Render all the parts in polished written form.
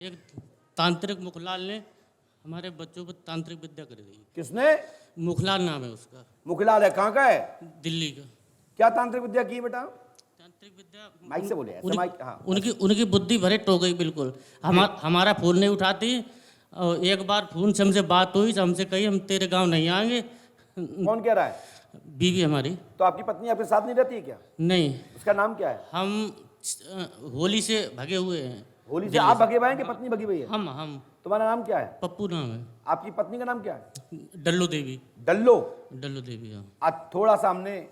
एक तांत्रिक मुखलाल ने हमारे बच्चों को तांत्रिक विद्या कर दी। किसने? मुखलाल नाम है उसका, मुखलाल है। कहाँ का है? दिल्ली का। क्या तांत्रिक विद्या की बेटा? तांत्रिक विद्या माइक से बोले, ऐसे माइक। हाँ, उनकी उनकी बुद्धि भरे हो गई बिल्कुल। हमारा फोन नहीं उठाती। और एक बार फोन से हमसे बात हुई तो हमसे कही हम तेरे गांव नहीं आएंगे। कौन कह रहा है? बीवी हमारी। तो आपकी पत्नी आपके साथ नहीं रहती है क्या? नहीं, उसका नाम क्या है? हम होली से भगे हुए हैं। होली से आप भगे हुए हैं कि पत्नी भगी हुई है? हम तुम्हारा नाम क्या है? पप्पू नाम है। आपकी पत्नी का नाम क्या है? डल्लू देवी। डल्लो। डल्लू देवी, हाँ। आज थोड़ा सा हमने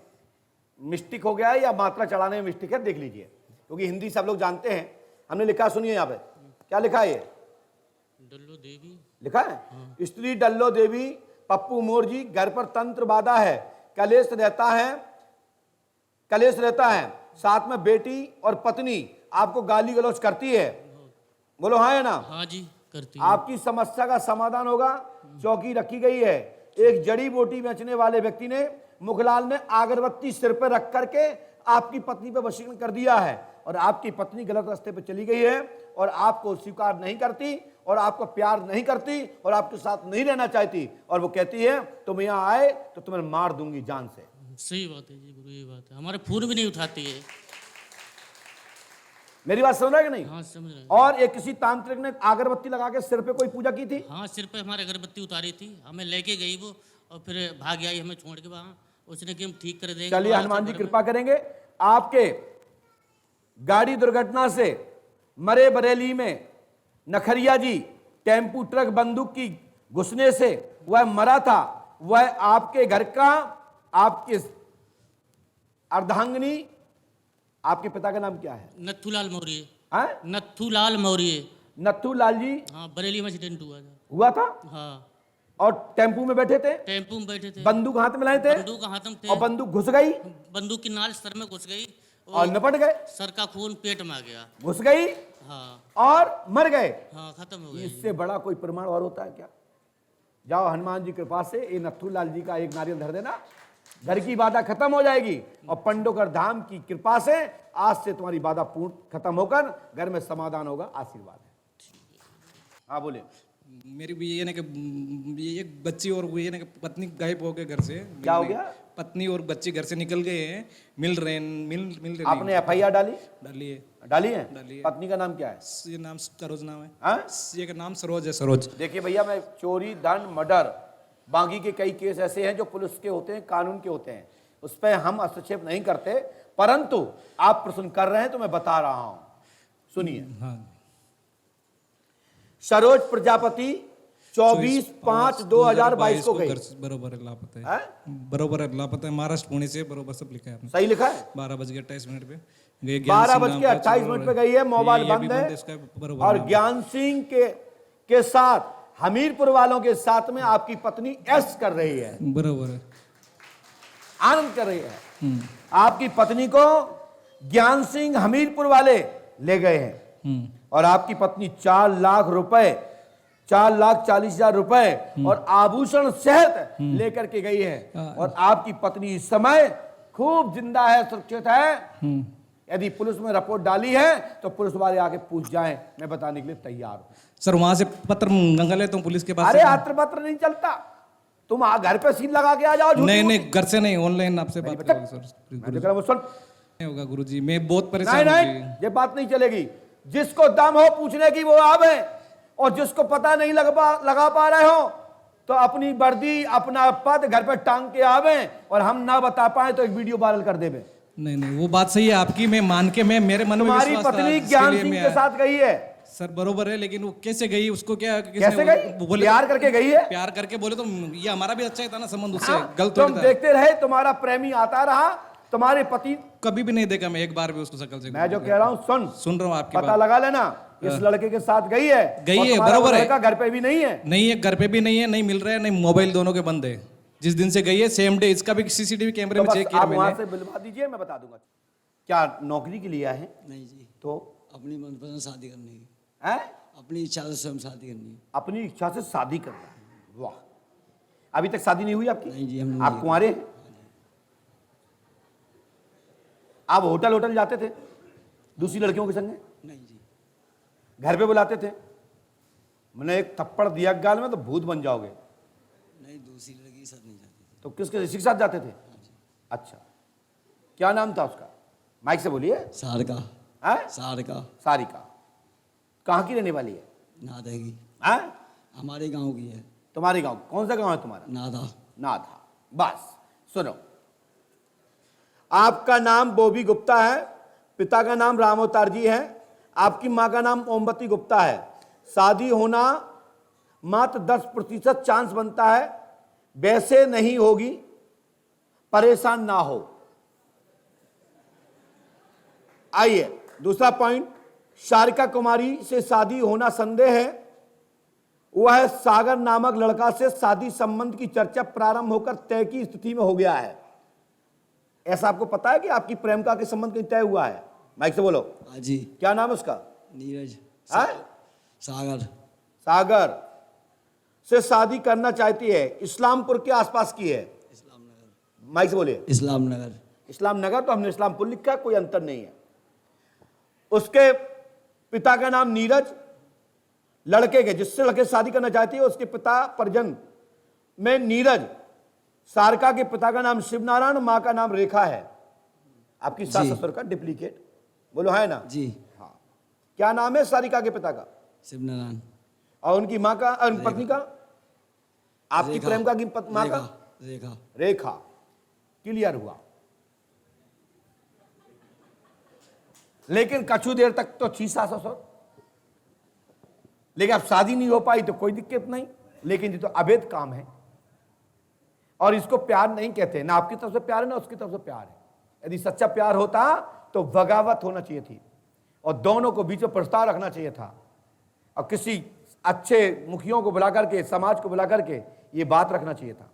मिस्टेक हो गया है या मात्रा चढ़ाने में मिस्टेक है, देख लीजिए, क्योंकि हिंदी सब लोग जानते हैं। हमने लिखा, सुनिए यहाँ पे क्या लिखा है। ये डल्लू देवी लिखा है, स्त्री डल्लो देवी पप्पू मोरजी, घर पर तंत्र बाधा है, कलेश रहता है, साथ में बेटी और पत्नी आपको गाली गलौज करती है। बोलो हाँ है ना? हाँ जी, करती है। आपकी समस्या का समाधान होगा। चौकी रखी गई है। एक जड़ी बूटी बेचने वाले व्यक्ति ने, मुखलाल ने अगरबत्ती सिर पर रख करके आपकी पत्नी पर वशीकरण कर दिया है, और आपकी पत्नी गलत रास्ते पर चली गई है और आपको स्वीकार नहीं करती और आपको प्यार नहीं करती और आपके साथ नहीं रहना चाहती, और वो कहती है तुम यहाँ आए तो तुम्हें मार दूंगी जान से। सही बात है जी गुरु, ये बात है। हमारे फोन भी नहीं उठाती है। मेरी बात समझ रहा है कि नहीं? हाँ, समझ रहे हैं। और एक किसी तांत्रिक ने अगरबत्ती लगा के सिर पे कोई पूजा की थी। हाँ, सिर पे हमारे अगरबत्ती उतारी थी, हमें लेके गई वो, और फिर भाग आई हमें छोड़ के वहाँ। उसने कि हम ठीक कर देंगे। चलिए, हनुमान जी कृपा करेंगे। आपके गाड़ी दुर्घटना से मरे बरेली में नखरिया जी टेम्पू ट्रक बंदूक की घुसने से वह मरा था, वह आपके घर का, आपके अर्धांगिनी, आपके पिता का नाम क्या है? नथुलाल मौर्य। हाँ? नथुलाल मौर्य। नथु लाल जी हाँ, बरेली में एक्सीडेंट हुआ था। था। हाँ, और टेम्पू में बैठे थे, टेम्पू में बैठे थे, बंदूक हाथ में लाए थे, बंदूक हाथ में थे, और बंदूक घुस गई, बंदूक की नाल सर में घुस गई और निपट गए। सर का खून पेट में आ गया। घुस गई हाँ और मर गए। हाँ, खत्म हो गया। इससे बड़ा कोई प्रमाण और होता है क्या? जाओ, हनुमान जी कृपा से ये नथुलाल जी का एक नारियल धर देना, घर की बाधा खत्म हो जाएगी, और पंडोकर धाम की कृपा से आज से तुम्हारी बाधा पूर्ण खत्म होकर घर में समाधान होगा। आशीर्वाद है। हाँ बोले। मेरी भी ये ना कि ये एक बच्ची और ये ना कि पत्नी गायब हो गए घर से। क्या हो गया? पत्नी और बच्ची घर से निकल गए हैं, मिल रहे आपने FIR डाली? डाली है। डाली है। डाली है। पत्नी का नाम क्या है? ये नाम सरोज नाम है। हाँ? ये का नाम सरोज है, सरोज। देखिए भैया, मैं चोरी, दंड, मर्डर, बाकी के कई केस ऐसे हैं जो पुलिस के होते हैं, कानून के होते हैं, उस पर हम हस्तक्षेप नहीं करते, परंतु आप प्रश्न कर रहे हैं तो मैं बता रहा हूं। सुनिए। हाँ। सरोज प्रजापति 24/5/2022 को गई। बरोबर है, लापता है। हैं? बरोबर है, लापता है। महाराष्ट्र पुणे से बरोबर सब लिखा है आपने। सही लिखा है। 12:28 पे गए। 12:28 पे गई है, मोबाइल बंद है, और ज्ञान सिंह के साथ, हमीरपुर वालों के साथ में आपकी पत्नी ऐश कर रही है, बरोबर है, आनंद कर रही है। आपकी पत्नी को ज्ञान सिंह हमीरपुर वाले ले गए हैं, और आपकी पत्नी 4 लाख रुपए, 4,40,000 रुपए और आभूषण सहित लेकर के गई है, और आपकी पत्नी इस समय खूब जिंदा है, सुरक्षित है। यदि पुलिस में रिपोर्ट डाली है तो पुलिस वाले आके पूछ जाएं, मैं बताने के लिए तैयार हूं। सर वहां से पत्र मंगा ले तुम पुलिस के पास? अरे आत्र पत्र नहीं चलता, तुम घर पे सील लगा के आ जाओ। नहीं, घर से नहीं, ऑनलाइन आपसे बात करोगे सर। सुन, नहीं होगा गुरुजी, मैं बहुत परेशान नहीं, ये बात नहीं चलेगी। जिसको दम हो पूछने की वो आवे, और जिसको पता नहीं लगा पा रहे हो तो अपनी वर्दी, अपना पद घर पे टांग के आवे, और हम ना बता पाए तो एक वीडियो वायरल कर देवे। नहीं, वो बात सही है आपकी, मैं मान के, मैं मेरे मन में तुम्हारी पत्नी ज्ञान सिंह के साथ गई है। सर बरोबर है, लेकिन वो कैसे गई? उसको क्या कैसे गई? बोले प्यार करके गई है। प्यार करके बोले तो ये हमारा भी अच्छा ही था ना संबंध उससे। गलत तुम देखते रहे, तुम्हारा प्रेमी आता रहा, तुम्हारे पति कभी भी नहीं देखा मैं एक बार भी उसको शकल से। मैं जो कह रहा हूँ सुन रहा हूँ आपकी पता लगा लेना, इस लड़के के साथ गई है, बरोबर है। घर पे भी नहीं है। नहीं है, घर पे भी नहीं है, नहीं मिल रहा है, नहीं मोबाइल, दोनों के बंद है। जिस दिन से गई है सेम डे, इसका भी CCTV कैमरे में चेक किया मैंने। वहां से बुलवा दीजिए, मैं बता दूंगा। क्या नौकरी के लिए आए हैं? नहीं जी, तो अपनी मनपसंद शादी करनी है। हैं? अपनी इच्छा से स्वयं शादी करनी है। अपनी इच्छा से शादी करना है। वाह, अभी तक शादी नहीं हुई आपकी? नहीं जी, हम आप कुंवारे हैं? आप होटल जाते थे दूसरी लड़कियों के संग? नहीं जी। घर पे बुलाते थे? मैंने एक थप्पड़ दिया गाल में तो भूत बन जाओगे। नहीं, दूसरी लड़की के साथ नहीं जाती थी। तो किसके साथ जाते थे? अच्छा, क्या नाम था उसका? माइक से बोलिए। सारिका। हैं? सारिका। सारिका। कहाँ की रहने वाली है? नादा की। हैं? हमारे गांव की है। तुम्हारे गांव? कौन सा गांव है तुम्हारा? नादा। नाथा। बस सुनो, आपका नाम बॉबी गुप्ता है, पिता का नाम राम अवतार जी है, आपकी मां का नाम ओमवती गुप्ता है। शादी होना मात्र 10% चांस बनता है, वैसे नहीं होगी, परेशान ना हो। आइए दूसरा पॉइंट, सारिका कुमारी से शादी होना संदेह है। वह सागर नामक लड़का से शादी संबंध की चर्चा प्रारंभ होकर तय की स्थिति में हो गया है। ऐसा आपको पता है कि आपकी प्रेमिका के संबंध कहीं तय हुआ है? माइक से बोलो। हाँ जी। क्या नाम है उसका? नीरज। हाँ? सागर। सागर से शादी करना चाहती है, इस्लामपुर के आसपास की है। इस्लाम नगर। माइक से बोलिए। इस्लाम नगर। इस्लाम नगर, तो हमने इस्लामपुर लिखा, कोई अंतर नहीं है। उसके पिता का नाम नीरज, लड़के के जिससे लड़के शादी करना चाहती है उसके पिता परिजन में नीरज। सारिका के पिता का नाम शिवनारायण, मां का नाम रेखा है। आपकी सास जी। ससुर का डुप्लीकेट बोलो, है ना? जी। हाँ। क्या नाम है सारिका के पिता का? शिवनारायण। और उनकी मां का, पत्नी का? आपकी रेखा। प्रेम का की मां का? रेखा। रेखा। क्लियर हुआ। लेकिन कछु देर तक तो थी सास ससुर, लेकिन अब शादी नहीं हो पाई तो कोई दिक्कत नहीं। लेकिन ये तो अवैध काम है और इसको प्यार नहीं कहते। ना आपकी तरफ से प्यार है ना उसकी तरफ से प्यार है। यदि सच्चा प्यार होता तो बगावत होना चाहिए थी और दोनों को बीच में प्रस्ताव रखना चाहिए था और किसी अच्छे मुखियों को बुला करके, समाज को बुला करके ये बात रखना चाहिए था।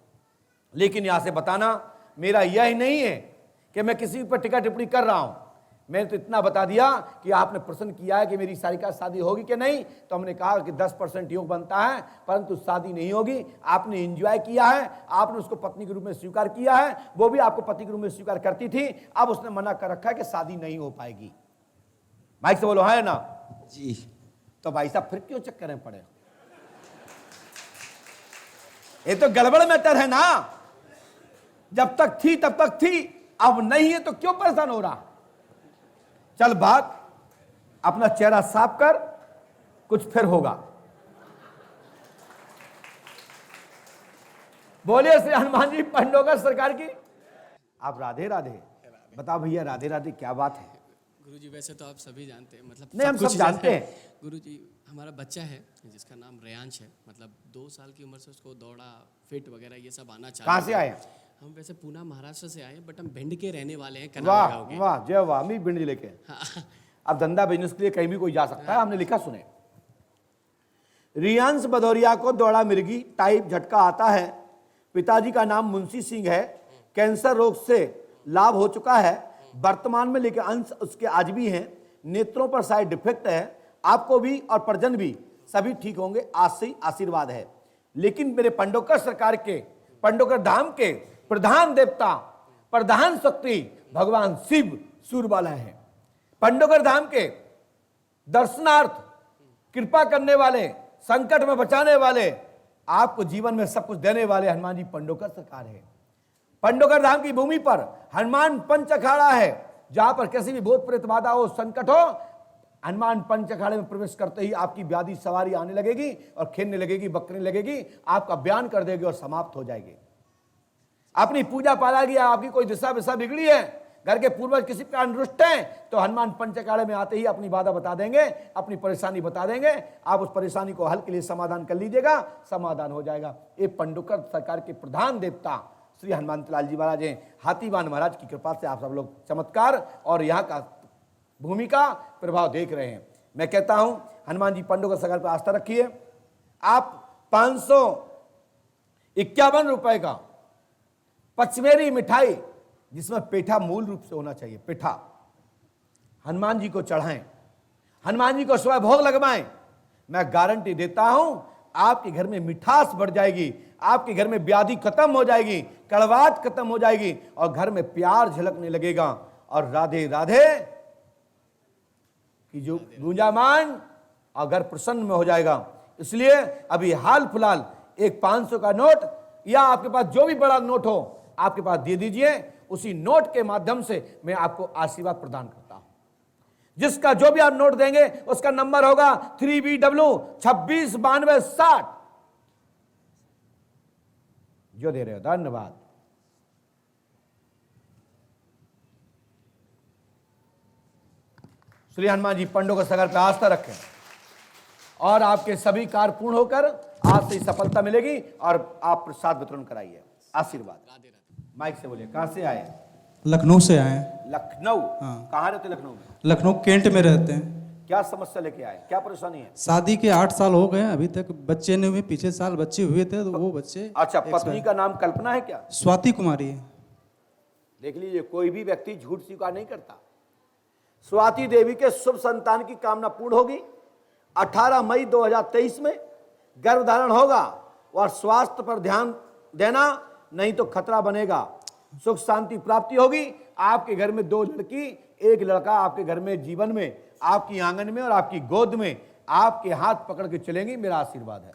लेकिन यहां से बताना मेरा यह नहीं है कि मैं किसी पर टिक्का टिप्पणी कर रहा हूं। मैंने तो इतना बता दिया कि आपने प्रश्न किया है कि मेरी सारिका से शादी होगी कि नहीं, तो हमने कहा कि 10% योग बनता है, परंतु शादी नहीं होगी। आपने एंजॉय किया है, आपने उसको पत्नी के रूप में स्वीकार किया है, वो भी आपको पति के रूप में स्वीकार करती थी। अब उसने मना कर रखा है कि शादी नहीं हो पाएगी। माइक से बोलो, है ना? जी। तो भाई साहब फिर क्यों चक्कर में पड़े? ये तो गड़बड़ मैटर है ना। जब तक थी तब तक थी, अब नहीं है तो क्यों परेशान हो रहा? चल भाग, अपना चेहरा साफ कर, कुछ फिर होगा। बोलिए श्री हनुमान जी पंडोगर सरकार की। आप राधे राधे बताओ भैया, राधे राधे क्या बात है? गुरुजी वैसे तो आप सभी जानते हैं, मतलब नहीं, हम सब कुछ जानते हैं। गुरुजी हमारा बच्चा है जिसका नाम रेयांश है, मतलब 2 साल की उम्र से उसको दौड़ा, फिट वगैरह ये सब आना चाहिए। कहाँ से आए? हम वैसे पूना महाराष्ट्र से आए हैं, बट हम भिंड के रहने वाले हैं, वाह कनाल गाँव के। वाह, जय वाह। मी भिंड जिले के। अब धंधा बिजनेस के लिए कहीं भी कोई जा सकता है, हमने लिखा सुने। रियांश भदौरिया को दौड़ा मिर्गी टाइप झटका आता है। पिताजी का नाम मुंशी सिंह है। कैंसर रोग से लाभ हो चुका है वर्तमान में, लेकिन अंश उसके आज भी हैं। नेत्रों पर साइड डिफेक्ट है। आपको भी और परिजन भी सभी ठीक होंगे, आज से ही आशीर्वाद है। लेकिन मेरे पंडोकर सरकार के, पंडोकर धाम के प्रधान देवता, प्रधान शक्ति भगवान शिव सूरबाला है। पंडोकर धाम के दर्शनार्थ कृपा करने वाले, संकट में बचाने वाले, आपको जीवन में सब कुछ देने वाले हनुमान जी पंडोकर सरकार है। पंडोकर धाम की भूमि पर हनुमान पंच अखाड़ा है। जहां पर किसी भी भूत प्रेत बाधा हो, संकट हो, हनुमान पंच अखाड़े में प्रवेश करते ही आपकी व्याधि सवारी आने लगेगी और खेलने लगेगी, बकने लगेगी, आपका बयान कर देगी और समाप्त हो जाएगी। अपनी पूजा पाला गया, आपकी कोई दिशा विशा बिगड़ी है, घर के पूर्वज किसी कारण रुष्ट हैं, तो हनुमान पंच अखाड़े में आते ही अपनी बाधा बता देंगे, अपनी परेशानी बता देंगे। आप उस परेशानी को हल के लिए समाधान कर लीजिएगा, समाधान हो जाएगा। ये पंडोकर सरकार के प्रधान देवता श्री हनुमान लाल जी महाराज हैं। हाथीवान महाराज की कृपा से आप सब लोग चमत्कार और यहाँ का भूमि का प्रभाव देख रहे हैं। मैं कहता हूं हनुमान जी पंडोकर सरकार पर आस्था रखिए। आप 551 रुपए का पचमेरी मिठाई, जिसमें पेठा मूल रूप से होना चाहिए, पेठा हनुमान जी को चढ़ाएं, हनुमान जी को सुबह भोग लगवाएं। मैं गारंटी देता हूं आपके घर में मिठास बढ़ जाएगी, आपके घर में व्याधि खत्म हो जाएगी, कड़वाहट खत्म हो जाएगी और घर में प्यार झलकने लगेगा। और राधे राधे कि जो गूंजामान और घर प्रसन्न में हो जाएगा। इसलिए अभी हाल फिलहाल एक 500 का नोट या आपके पास जो भी बड़ा नोट हो आपके पास दे दीजिए। उसी नोट के माध्यम से मैं आपको आशीर्वाद प्रदान करता हूं। जिसका जो भी आप नोट देंगे उसका नंबर होगा 3BW 269260। जो दे रहे हो धन्यवाद। श्री हनुमान जी पंडों को सगर पे आस्था रखें और आपके सभी कार्य पूर्ण होकर आज से सफलता मिलेगी। और आप प्रसाद वितरण कराइए, आशीर्वाद। माइक से बोलिए, कहां से आए? लखनऊ से आए हैं। लखनऊ? हाँ। कहां रहते लखनऊ में? लखनऊ कैंट में रहते हैं। क्या समस्या लेके आए, क्या परेशानी है? शादी के 8 साल हो गए हैं, अभी तक बच्चे नहीं हुए। पिछले साल बच्चे हुए थे तो वो बच्चे अच्छा, पत्नी का नाम कल्पना है क्या? स्वाति कुमारी है। देख लीजिए, कोई भी व्यक्ति झूठ स्वीकार नहीं करता। स्वाति देवी के शुभ संतान की कामना पूर्ण होगी। 18 मई 2023 में गर्भधारण होगा और स्वास्थ्य पर ध्यान देना, नहीं तो खतरा बनेगा। सुख शांति प्राप्ति होगी। आपके घर में 2 लड़की 1 लड़का आपके घर में जीवन में आपकी आंगन में और आपकी गोद में आपके हाथ पकड़ के चलेंगी। मेरा आशीर्वाद है।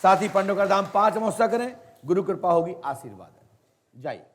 साथ ही पंडों का दाम 5 अमावस्या करें, गुरु कृपा होगी, आशीर्वाद है। जाइए।